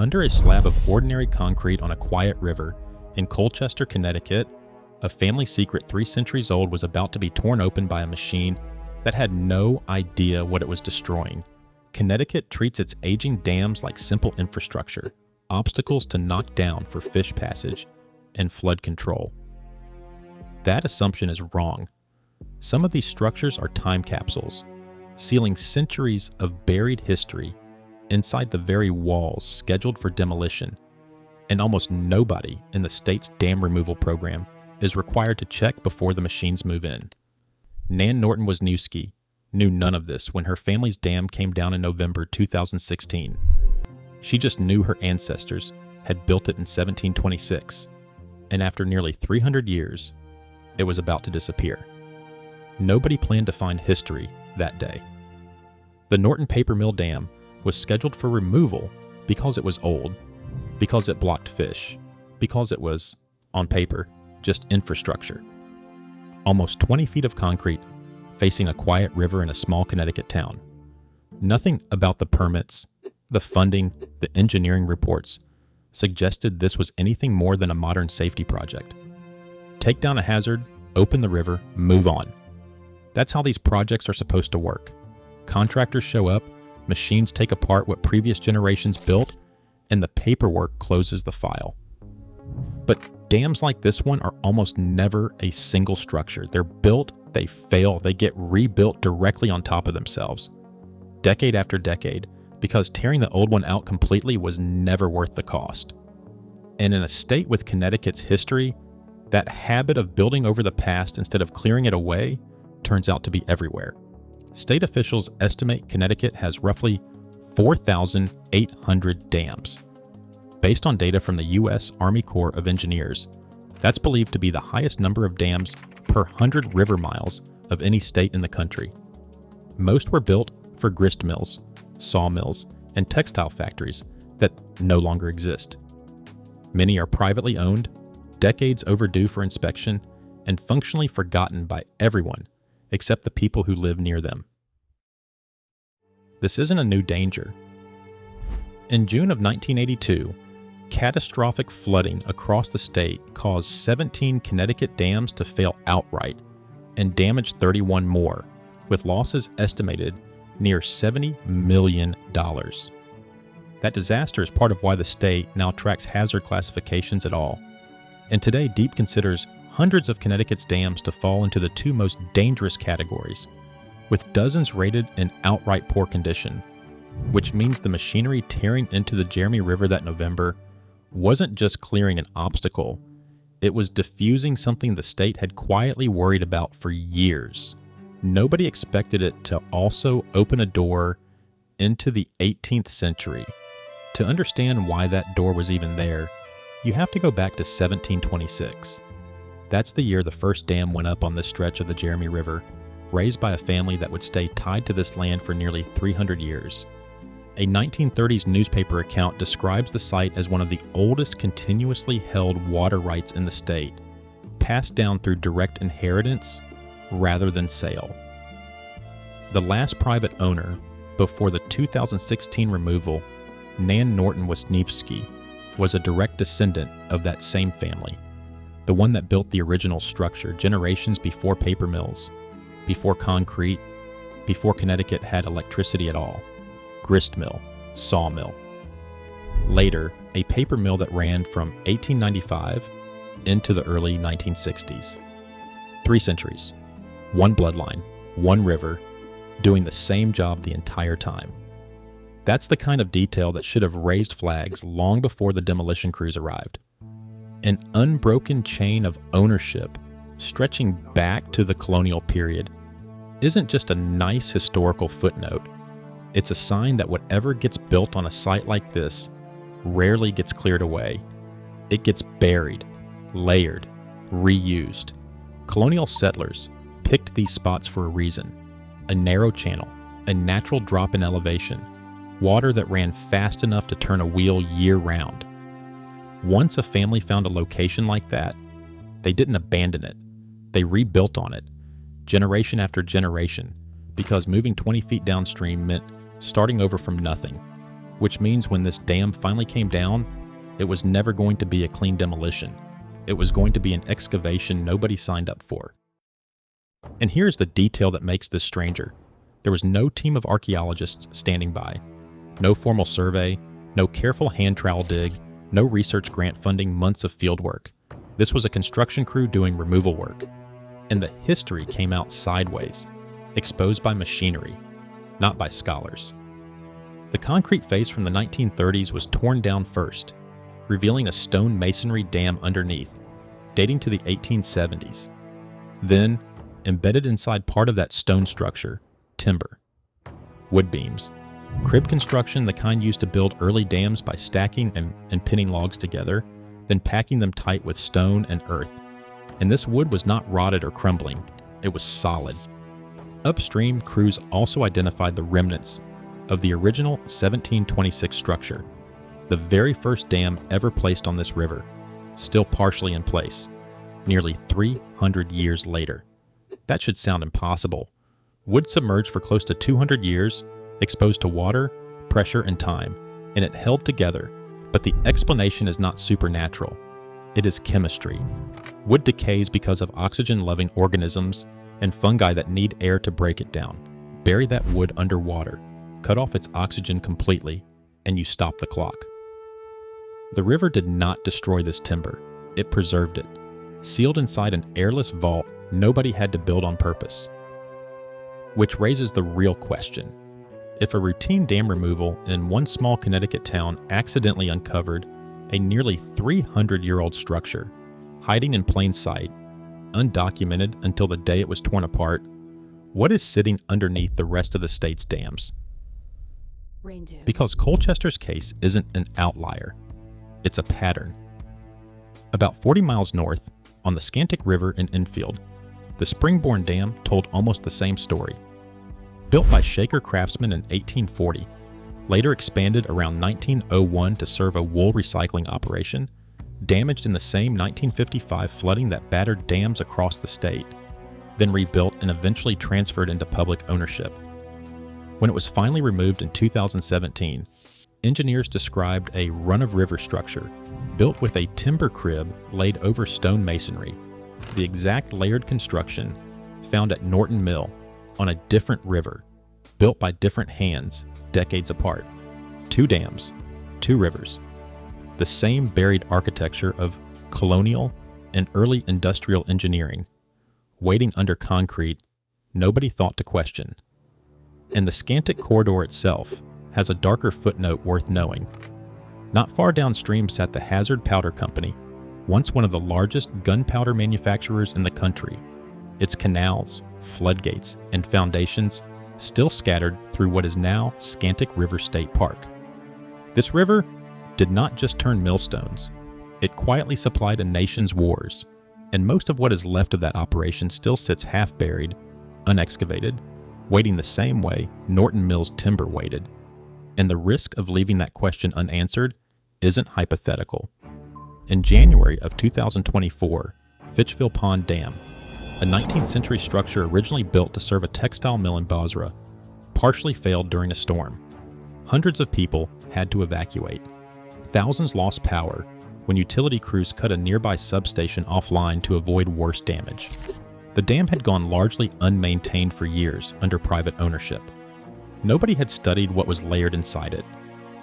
Under a slab of ordinary concrete on a quiet river in Colchester, Connecticut, a family secret 3 centuries old was about to be torn open by a machine that had no idea what it was destroying. Connecticut treats its aging dams like simple infrastructure, obstacles to knock down for fish passage and flood control. That assumption is wrong. Some of these structures are time capsules, sealing centuries of buried history inside the very walls scheduled for demolition, and almost nobody in the state's dam removal program is required to check before the machines move in. Nan Norton-Wisniewski knew none of this when her family's dam came down in November 2016. She just knew her ancestors had built it in 1726, and after nearly 300 years, it was about to disappear. Nobody planned to find history that day. The Norton Paper Mill Dam was scheduled for removal because it was old, because it blocked fish, because it was, on paper, just infrastructure. Almost 20 feet of concrete facing a quiet river in a small Connecticut town. Nothing about the permits, the funding, the engineering reports suggested this was anything more than a modern safety project. Take down a hazard, open the river, move on. That's how these projects are supposed to work. Contractors show up, machines take apart what previous generations built, and the paperwork closes the file. But dams like this one are almost never a single structure. They're built, they fail, they get rebuilt directly on top of themselves, decade after decade, because tearing the old one out completely was never worth the cost. And in a state with Connecticut's history, that habit of building over the past instead of clearing it away turns out to be everywhere. State officials estimate Connecticut has roughly 4,800 dams. Based on data from the U.S. Army Corps of Engineers, that's believed to be the highest number of dams per 100 river miles of any state in the country. Most were built for grist mills, sawmills, and textile factories that no longer exist. Many are privately owned, decades overdue for inspection, and functionally forgotten by everyone except the people who live near them. This isn't a new danger. In June of 1982, catastrophic flooding across the state caused 17 Connecticut dams to fail outright and damaged 31 more, with losses estimated near $70 million. That disaster is part of why the state now tracks hazard classifications at all. And today, DEEP considers hundreds of Connecticut's dams to fall into the 2 most dangerous categories, with dozens rated in outright poor condition, which means the machinery tearing into the Jeremy River that November wasn't just clearing an obstacle, it was diffusing something the state had quietly worried about for years. Nobody expected it to also open a door into the 18th century. To understand why that door was even there, you have to go back to 1726. That's the year the first dam went up on this stretch of the Jeremy River, raised by a family that would stay tied to this land for nearly 300 years. A 1930s newspaper account describes the site as one of the oldest continuously held water rights in the state, passed down through direct inheritance rather than sale. The last private owner, before the 2016 removal, Nan Norton-Wisniewski, was a direct descendant of that same family, the one that built the original structure generations before paper mills, before concrete, before Connecticut had electricity at all. Grist mill, sawmill. Later, a paper mill that ran from 1895 into the early 1960s. 3 centuries, one bloodline, one river, doing the same job the entire time. That's the kind of detail that should have raised flags long before the demolition crews arrived. An unbroken chain of ownership stretching back to the colonial period isn't just a nice historical footnote. It's a sign that whatever gets built on a site like this rarely gets cleared away. It gets buried, layered, reused. Colonial settlers picked these spots for a reason. A narrow channel, a natural drop in elevation, water that ran fast enough to turn a wheel year-round. Once a family found a location like that, they didn't abandon it. They rebuilt on it, generation after generation, because moving 20 feet downstream meant starting over from nothing. which means when this dam finally came down, it was never going to be a clean demolition. It was going to be an excavation nobody signed up for. And here's the detail that makes this stranger. There was no team of archaeologists standing by. No formal survey, no careful hand trowel dig, no research grant funding months of field work. This was a construction crew doing removal work. And the history came out sideways, exposed by machinery, not by scholars. The concrete face from the 1930s was torn down first, revealing a stone masonry dam underneath, dating to the 1870s. Then, embedded inside part of that stone structure, timber. Wood beams. Crib construction, the kind used to build early dams by stacking and pinning logs together, then packing them tight with stone and earth. And this wood was not rotted or crumbling. It was solid. Upstream, crews also identified the remnants of the original 1726 structure, the very first dam ever placed on this river, still partially in place, nearly 300 years later. That should sound impossible. Wood submerged for close to 200 years, exposed to water, pressure, and time, and it held together. But the explanation is not supernatural. It is chemistry. Wood decays because of oxygen-loving organisms and fungi that need air to break it down. Bury that wood underwater, cut off its oxygen completely, and you stop the clock. The river did not destroy this timber. It preserved it. Sealed inside an airless vault nobody had to build on purpose. Which raises the real question. If a routine dam removal in one small Connecticut town accidentally uncovered a nearly 300-year-old structure, hiding in plain sight, undocumented until the day it was torn apart, what is sitting underneath the rest of the state's dams? Because Colchester's case isn't an outlier, it's a pattern. About 40 miles north, on the Scantic River in Enfield, the Springborn Dam told almost the same story. Built by Shaker craftsmen in 1840, later expanded around 1901 to serve a wool recycling operation, damaged in the same 1955 flooding that battered dams across the state, then rebuilt and eventually transferred into public ownership. When it was finally removed in 2017, engineers described a run-of-river structure built with a timber crib laid over stone masonry, the exact layered construction found at Norton Mill on a different river, built by different hands decades apart. 2 dams, 2 rivers, the same buried architecture of colonial and early industrial engineering, waiting under concrete nobody thought to question. And the Scantic corridor itself has a darker footnote worth knowing. Not far downstream sat the Hazard Powder Company, once one of the largest gunpowder manufacturers in the country. Its canals, floodgates, and foundations still scattered through what is now Scantic River State Park. This river did not just turn millstones. It quietly supplied a nation's wars, and most of what is left of that operation still sits half-buried, unexcavated, waiting the same way Norton Mill's timber waited. And the risk of leaving that question unanswered isn't hypothetical. In January of 2024, Fitchville Pond Dam, a 19th century structure originally built to serve a textile mill in Basra, partially failed during a storm. Hundreds of people had to evacuate. Thousands lost power when utility crews cut a nearby substation offline to avoid worse damage. The dam had gone largely unmaintained for years under private ownership. Nobody had studied what was layered inside it.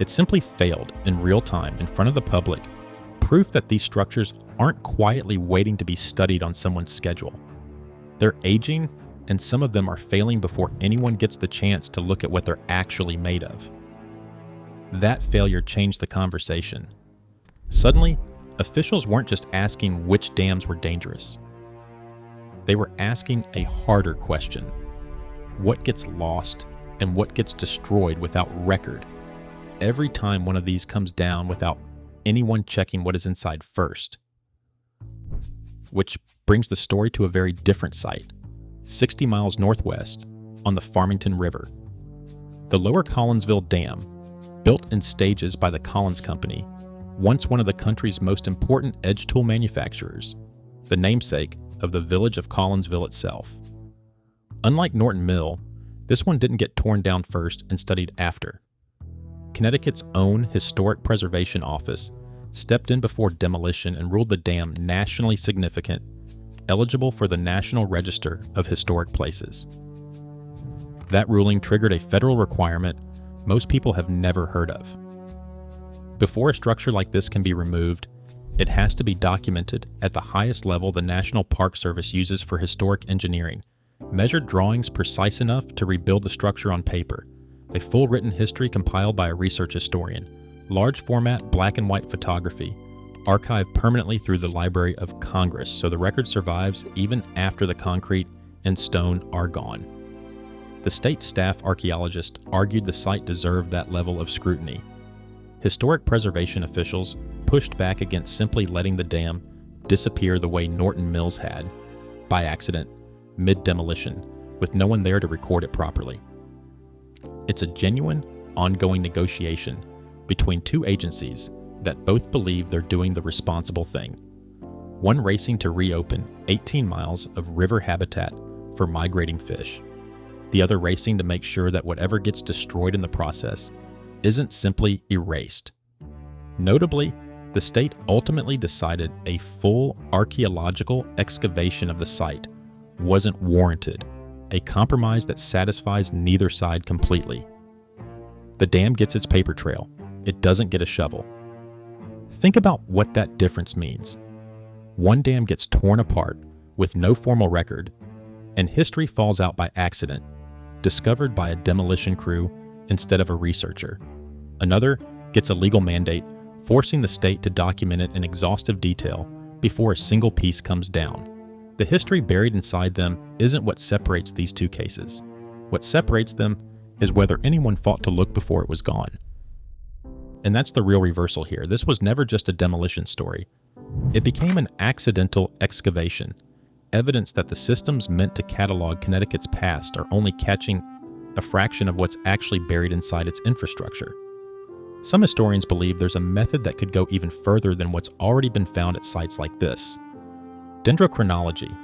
It simply failed in real time in front of the public, proof that these structures aren't quietly waiting to be studied on someone's schedule. They're aging, and some of them are failing before anyone gets the chance to look at what they're actually made of. That failure changed the conversation. Suddenly, officials weren't just asking which dams were dangerous. They were asking a harder question. What gets lost and what gets destroyed without record? Every time one of these comes down without anyone checking what is inside first. Which brings the story to a very different site, 60 miles northwest on the Farmington River. The Lower Collinsville Dam, built in stages by the Collins Company, once one of the country's most important edge tool manufacturers, the namesake of the village of Collinsville itself. Unlike Norton Mill, this one didn't get torn down first and studied after. Connecticut's own Historic Preservation Office stepped in before demolition and ruled the dam nationally significant, eligible for the National Register of Historic Places. That ruling triggered a federal requirement most people have never heard of. Before a structure like this can be removed, it has to be documented at the highest level the National Park Service uses for historic engineering, measured drawings precise enough to rebuild the structure on paper, a full written history compiled by a research historian, large format black and white photography, archived permanently through the Library of Congress so the record survives even after the concrete and stone are gone. The state staff archaeologist argued the site deserved that level of scrutiny. Historic preservation officials pushed back against simply letting the dam disappear the way Norton Mills had, by accident, mid-demolition, with no one there to record it properly. It's a genuine, ongoing negotiation between two agencies that both believe they're doing the responsible thing. One racing to reopen 18 miles of river habitat for migrating fish. The other racing to make sure that whatever gets destroyed in the process isn't simply erased. Notably, the state ultimately decided a full archaeological excavation of the site wasn't warranted, a compromise that satisfies neither side completely. The dam gets its paper trail. It doesn't get a shovel. Think about what that difference means. One dam gets torn apart with no formal record, and history falls out by accident, discovered by a demolition crew instead of a researcher. Another gets a legal mandate forcing the state to document it in exhaustive detail before a single piece comes down. The history buried inside them isn't what separates these two cases. What separates them is whether anyone fought to look before it was gone. And that's the real reversal here. This was never just a demolition story. It became an accidental excavation, evidence that the systems meant to catalog Connecticut's past are only catching a fraction of what's actually buried inside its infrastructure. Some historians believe there's a method that could go even further than what's already been found at sites like this. Dendrochronology,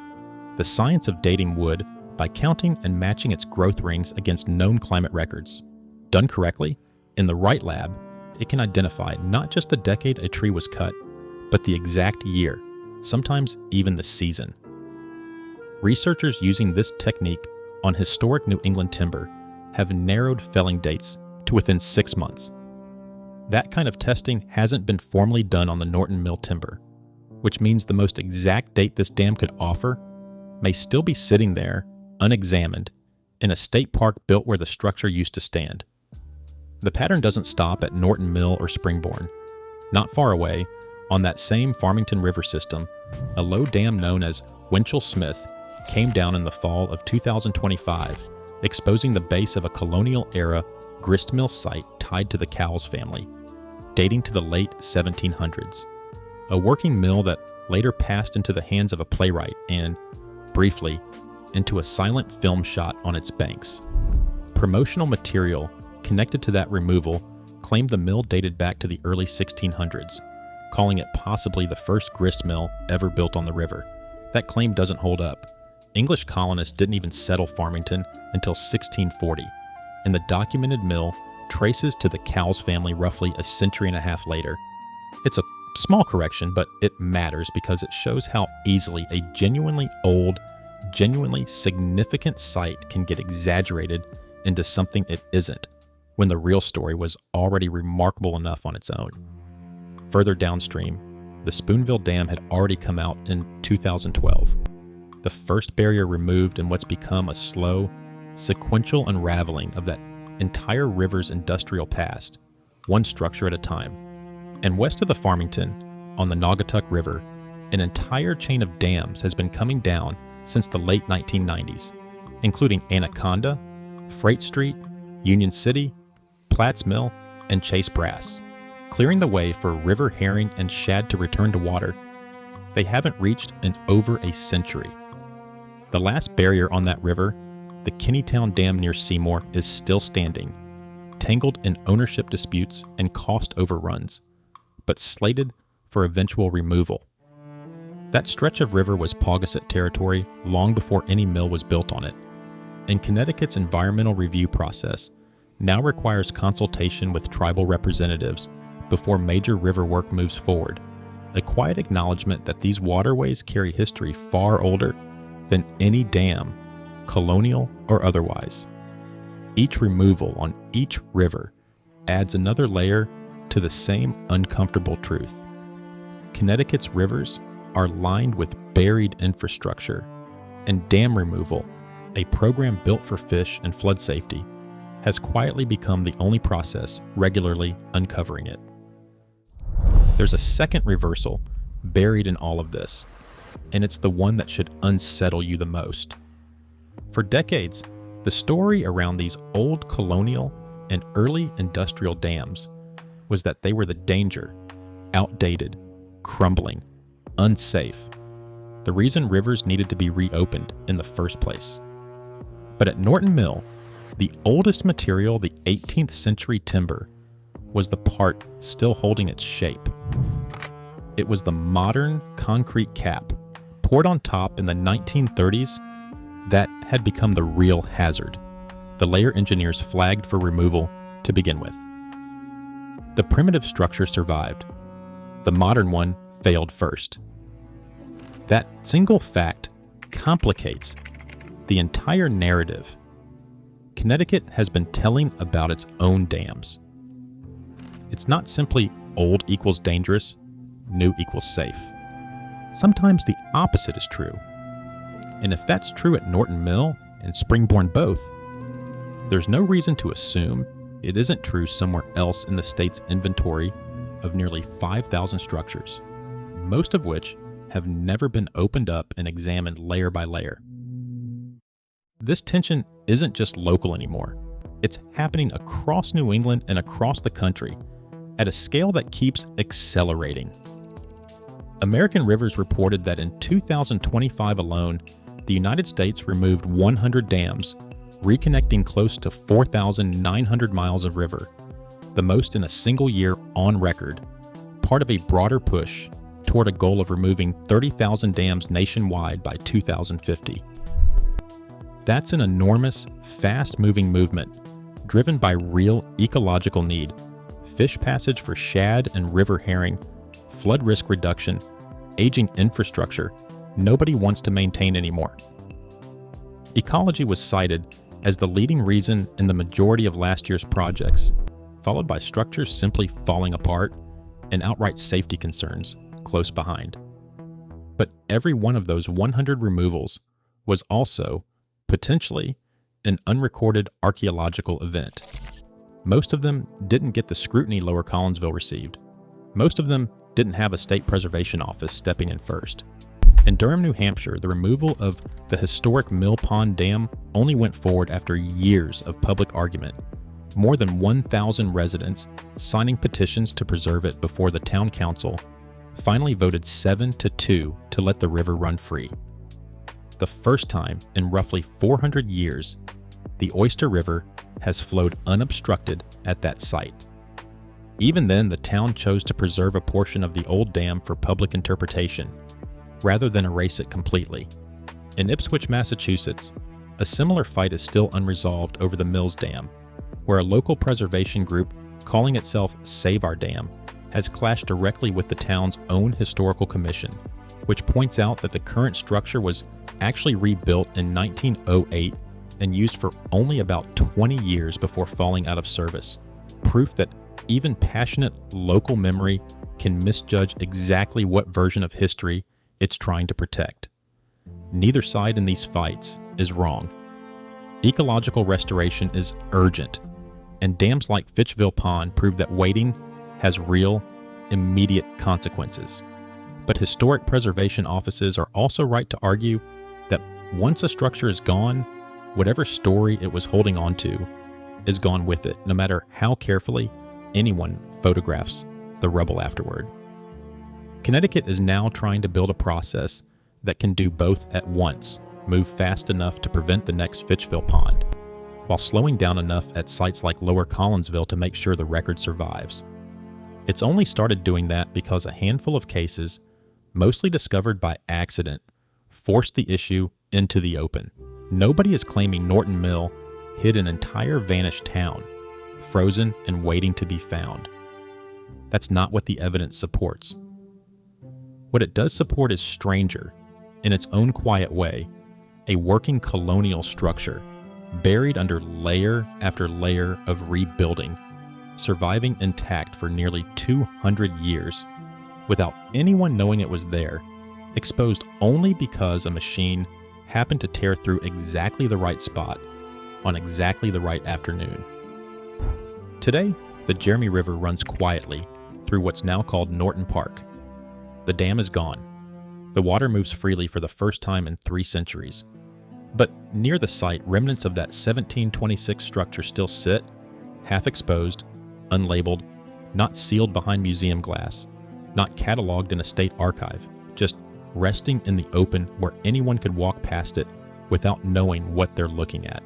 the science of dating wood by counting and matching its growth rings against known climate records. Done correctly, in the right lab, it can identify not just the decade a tree was cut, but the exact year, sometimes even the season. Researchers using this technique on historic New England timber have narrowed felling dates to within 6 months. That kind of testing hasn't been formally done on the Norton Mill timber, which means the most exact date this dam could offer may still be sitting there, unexamined, in a state park built where the structure used to stand. The pattern doesn't stop at Norton Mill or Springborn. Not far away, on that same Farmington River system, a low dam known as Winchell Smith came down in the fall of 2025, exposing the base of a Colonial-era gristmill site tied to the Cowles family, dating to the late 1700s. A working mill that later passed into the hands of a playwright and, briefly, into a silent film shot on its banks. Promotional material connected to that removal claimed the mill dated back to the early 1600s, calling it possibly the first grist mill ever built on the river. That claim doesn't hold up. English colonists didn't even settle Farmington until 1640, and the documented mill traces to the Cowles family roughly a century and a half later. It's a small correction, but it matters because it shows how easily a genuinely old, genuinely significant site can get exaggerated into something it isn't, when the real story was already remarkable enough on its own. Further downstream, the Spoonville Dam had already come out in 2012. The first barrier removed in what's become a slow, sequential unraveling of that entire river's industrial past, one structure at a time. And west of the Farmington, on the Naugatuck River, an entire chain of dams has been coming down since the late 1990s, including Anaconda, Freight Street, Union City, Platts Mill, and Chase Brass, clearing the way for river herring and shad to return to water. They haven't reached in over a century. The last barrier on that river, the Kinneytown Dam near Seymour, is still standing, tangled in ownership disputes and cost overruns, but slated for eventual removal. That stretch of river was Paugussett territory long before any mill was built on it, and Connecticut's environmental review process now requires consultation with tribal representatives before major river work moves forward, a quiet acknowledgement that these waterways carry history far older than any dam, colonial or otherwise. Each removal on each river adds another layer to the same uncomfortable truth. Connecticut's rivers are lined with buried infrastructure, and dam removal, a program built for fish and flood safety, has quietly become the only process regularly uncovering it. There's a second reversal buried in all of this, and it's the one that should unsettle you the most. For decades, the story around these old colonial and early industrial dams was that they were the danger, outdated, crumbling, unsafe, the reason rivers needed to be reopened in the first place. But at Norton Mill, the oldest material, the 18th century timber, was the part still holding its shape. It was the modern concrete cap, poured on top in the 1930s, that had become the real hazard, the layer engineers flagged for removal to begin with. The primitive structure survived. The modern one failed first. That single fact complicates the entire narrative Connecticut has been telling about its own dams. It's not simply old equals dangerous, new equals safe. Sometimes the opposite is true. And if that's true at Norton Mill and Springborn both, there's no reason to assume it isn't true somewhere else in the state's inventory of nearly 5,000 structures, most of which have never been opened up and examined layer by layer. This tension isn't just local anymore. It's happening across New England and across the country at a scale that keeps accelerating. American Rivers reported that in 2025 alone, the United States removed 100 dams, reconnecting close to 4,900 miles of river, the most in a single year on record, part of a broader push toward a goal of removing 30,000 dams nationwide by 2050. That's an enormous, fast-moving movement driven by real ecological need, fish passage for shad and river herring, flood risk reduction, aging infrastructure nobody wants to maintain anymore. Ecology was cited as the leading reason in the majority of last year's projects, followed by structures simply falling apart and outright safety concerns close behind. But every one of those 100 removals was also, potentially, an unrecorded archaeological event. Most of them didn't get the scrutiny Lower Collinsville received. Most of them didn't have a state preservation office stepping in first. In Durham, New Hampshire, the removal of the historic Mill Pond Dam only went forward after years of public argument, more than 1,000 residents signing petitions to preserve it before the town council finally voted 7-2 to let the river run free. The first time in roughly 400 years, the Oyster River has flowed unobstructed at that site. Even then, the town chose to preserve a portion of the old dam for public interpretation, rather than erase it completely. In Ipswich, Massachusetts, a similar fight is still unresolved over the Mills Dam, where a local preservation group calling itself Save Our Dam has clashed directly with the town's own historical commission, which points out that the current structure was actually rebuilt in 1908 and used for only about 20 years before falling out of service, proof that even passionate local memory can misjudge exactly what version of history it's trying to protect. Neither side in these fights is wrong. Ecological restoration is urgent, and dams like Fitchville Pond prove that waiting has real, immediate consequences. But historic preservation offices are also right to argue that once a structure is gone, whatever story it was holding on to is gone with it, no matter how carefully anyone photographs the rubble afterward. Connecticut is now trying to build a process that can do both at once, move fast enough to prevent the next Fitchville Pond, while slowing down enough at sites like Lower Collinsville to make sure the record survives. It's only started doing that because a handful of cases, mostly discovered by accident, forced the issue into the open. Nobody is claiming Norton Mill hid an entire vanished town. frozen and waiting to be found. That's not what the evidence supports. What it does support is stranger, in its own quiet way, a working colonial structure, buried under layer after layer of rebuilding, surviving intact for nearly 200 years, without anyone knowing it was there, exposed only because a machine happened to tear through exactly the right spot on exactly the right afternoon. Today, the Jeremy River runs quietly through what's now called Norton Park. The dam is gone. The water moves freely for the first time in 3 centuries. But near the site, remnants of that 1726 structure still sit, half exposed, unlabeled, not sealed behind museum glass, not cataloged in a state archive, just resting in the open where anyone could walk past it without knowing what they're looking at.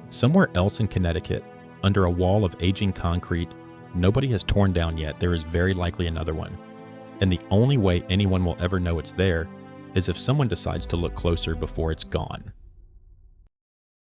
Somewhere else in Connecticut, under a wall of aging concrete nobody has torn down yet, there is very likely another one. And the only way anyone will ever know it's there is if someone decides to look closer before it's gone.